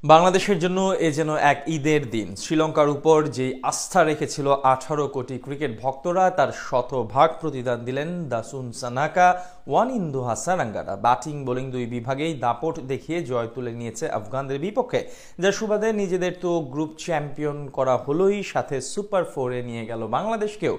বাংলাদেশের জন্য এ যেন এক ঈদের দিন। শ্রীলঙ্কার উপর যে আস্থা রেখেছিল 18 কোটি ক্রিকেট ভক্তরা, তার শতভাগ প্রতিদান দিলেন দাসুন সানাকা, ওয়ানিন্দু হাসারাঙ্গারা। ব্যাটিং বোলিং দুই বিভাগেই দাপট দেখিয়ে জয় তুলে নিয়েছে আফগানদের বিপক্ষে, যার সুবাদে নিজেদের তো গ্রুপ চ্যাম্পিয়ন করা হলোই, সাথে সুপার 4-এ নিয়ে গেল বাংলাদেশকেও।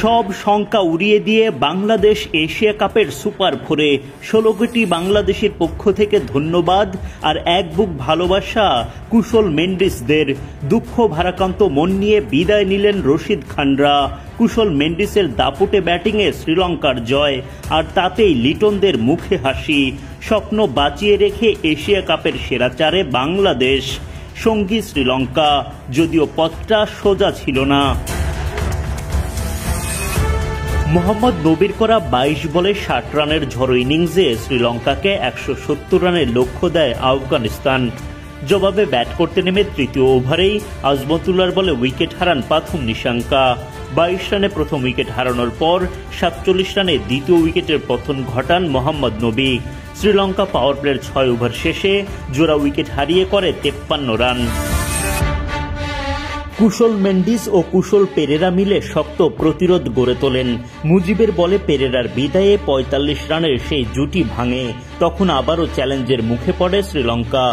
সব শঙ্কা উড়িয়ে দিয়ে বাংলাদেশ এশিয়া কাপের সুপার 4-এ। 16 কোটি বাংলাদেশের পক্ষ থেকে ধন্যবাদ আর এক বুক ভালোবাসা কুশল মেন্ডিসদের। দুঃখ ভারাক্রান্ত মন নিয়ে বিদায় নিলেন রশিদ খানরা। কুশল মেন্ডিসের দাপটে ব্যাটিংয়ে শ্রীলঙ্কার জয়, আর তাতেই লিটনদের মুখে হাসি। স্বপ্ন বাঁচিয়ে রেখে এশিয়া কাপের সেরা চারে বাংলাদেশ, সঙ্গী শ্রীলঙ্কা, যদিও পথটা সোজা ছিল না। মোহাম্মদ নবীর করা 22 বলে 60 রানের ঝড়ো ইনিংসে শ্রীলঙ্কাকে 170 রানের লক্ষ্য দেয় আফগানিস্তান। জবাবে ব্যাট করতে নেমে তৃতীয় ওভারেই আজমতুল্লাহর বলে উইকেট হারান প্রথম নিশাঙ্কা। 22 রানে প্রথম উইকেট হারানোর পর 47 রানে দ্বিতীয় উইকেটের পতন ঘটান মোহাম্মদ নবী। শ্রীলঙ্কা পাওয়ার প্লের 6 ওভার শেষে জোড়া উইকেট হারিয়ে করে 53 রান। কুশল মেন্ডিস ও কুশল পেরেরা মিলে শক্ত প্রতিরোধ গড়ে তোলেন। মুজিবের বলে পেরেরার বিদায়ে 45 রানের সেই জুটি ভাঙে। তখন আবারও চ্যালেঞ্জের মুখে পড়ে শ্রীলঙ্কা।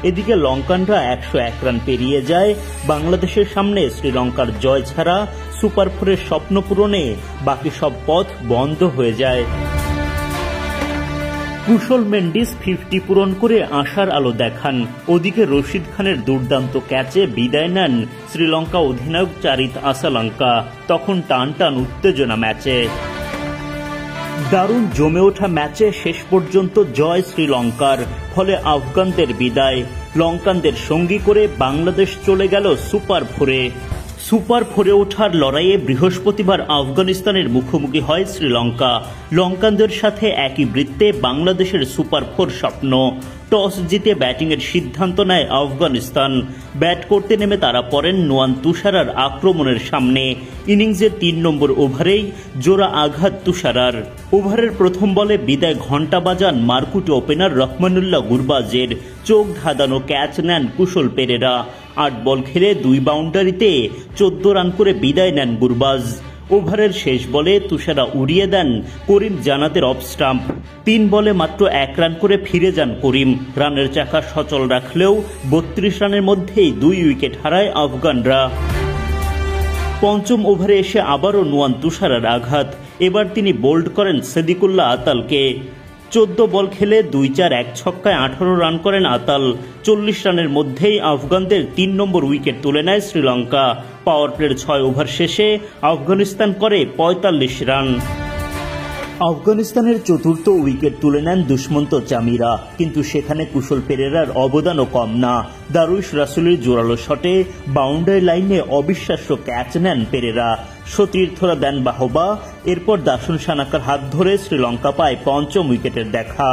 এদিকে লঙ্কানরা 101 রান পেরিয়ে যায়। বাংলাদেশের সামনে শ্রীলঙ্কার জয় ছাড়া সুপার 4-এর স্বপ্ন পূরণে বাকি সব পথ বন্ধ হয়ে যায়। কুশল মেন্ডিস 50 পূরণ করে আশার আলো দেখান। ওদিকে রশিদ খানের দুর্দান্ত ক্যাচে বিদায় নেন শ্রীলঙ্কা অধিনায়ক চারিত আসালাঙ্কা। তখন টান টান উত্তেজনা ম্যাচে। দারুণ জমে ওঠা ম্যাচে শেষ পর্যন্ত জয় শ্রীলঙ্কার, ফলে আফগানদের বিদায়। লঙ্কানদের সঙ্গী করে বাংলাদেশ চলে গেল সুপার 4-এ। সুপার 4-এ ওঠার লড়াইয়ে বৃহস্পতিবার আফগানিস্তানের মুখোমুখি হয় শ্রীলঙ্কা। লঙ্কানদের সাথে একই বৃত্তে বাংলাদেশের সুপার 4 স্বপ্ন। টস জিতে ব্যাটিংয়ের সিদ্ধান্ত নেয় আফগানিস্তান। ব্যাট করতে নেমে তারা পড়েন নোয়ান তুষারার আক্রমণের সামনে। ইনিংসের 3 নম্বর ওভারেই জোড়া আঘাত তুষারার। ওভারের প্রথম বলে বিদায় ঘণ্টা বাজান মারকুটে ওপেনার রহমানুল্লাহ গুরবাজের। চোখ ধাঁধানো ক্যাচ নেন কুশল পেরেরা। 8 বল খেলে 2 বাউন্ডারিতে 14 রান করে বিদায় নেন গুরবাজ। ওভারের শেষ বলে তুষারা উড়িয়ে দেন করিম জানাতের অফ স্টাম্প। 3 বলে মাত্র 1 রান করে ফিরে যান করিম। রানের চাকা সচল রাখলেও 32 রানের মধ্যেই 2 উইকেট হারায় আফগানরা। পঞ্চম ওভারে এসে আবারও নোয়ান তুষারার আঘাত। এবার তিনি বোল্ড করেন সিদ্দিকুল্লাহ আতালকে। 14 বল খেলে 2-4-1 ছক্কায় 18 রান করেন আতাল। 40 রানের মধ্যেই আফগানদের 3 নম্বর উইকেট তুলে নেয় শ্রীলঙ্কা। পাওয়ার প্লের 6 ওভার শেষে আফগানিস্তান করে 45 রান। আফগানিস্তানের চতুর্থ উইকেট তুলে নেন দুষ্মন্ত চামিরা, কিন্তু সেখানে কুশল পেরেরার অবদানও কম না। দারুইশ রাসুলের জোরালো শটে বাউন্ডারি লাইনে অবিশ্বাস্য ক্যাচ নেন পেরেরা। সতীর্থরা দেন বাহবা। এরপর দাসুন সানাকার হাত ধরে শ্রীলঙ্কা পায় পঞ্চম উইকেটের দেখা।